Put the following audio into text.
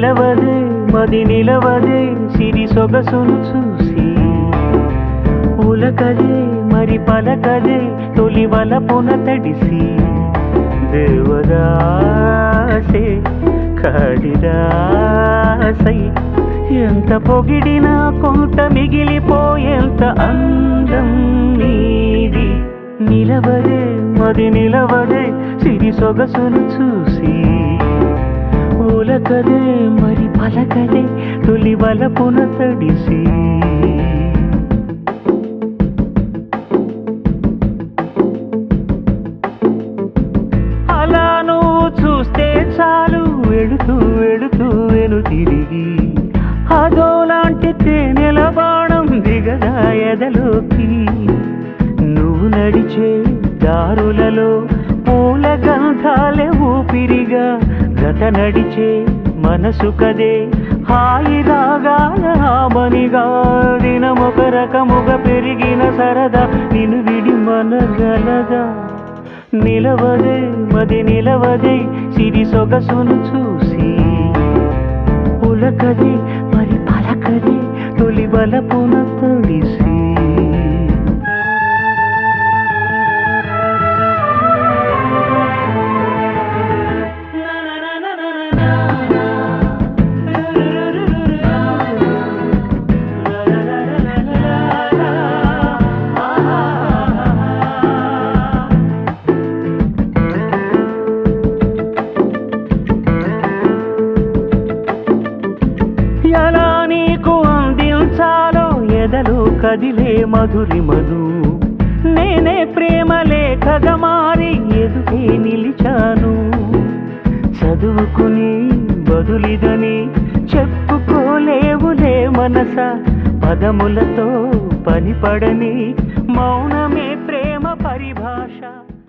నిలవదే మది నిలవదే సిరి సొగసును చూసి ఉలకదే మరి పలకదే తొలి వలపున తడిసి దేవదాసే కాళిదాసై ఎంత పొగిడినా కొంత మిగిలిపోయేంత అందం నీది నిలవదే మది నిలవదే సిరి సొగసును చూసి ఉలకదే మరి పలకదే తొలి వలపున తడిసి అలా నువ్వు చూస్తే చాలు వెళుతూ వెళుతూ వెను తిరిగి అదోలాంటి తేనెల బాణం దిగదా ఎదలోకి నువ్వు నడిచే దారులలో పూల గంధాలే ఊపిరిగా గత నడిచే మనసు కదే హాయి రాగాల హామనిగా దినమొక రకముగా పెరిగిన సరదా నిన్ను విడి మనగలదా నిలవదే మది నిలవదే సిరి సొగసును చూసి ఉలకదే మరి పలకదే తొలి వలపున తడిసి ఎలా నీకు అందించాలో ఎదలో కదిలే మధురిమను నేనే ప్రేమ లేఖగా మారి ఎదుటే నిలిచాను చదువుకుని బదులిదని చెప్పుకోలేవులే మనస పదములతో పనిపడని మౌనమే ప్రేమ పరిభాష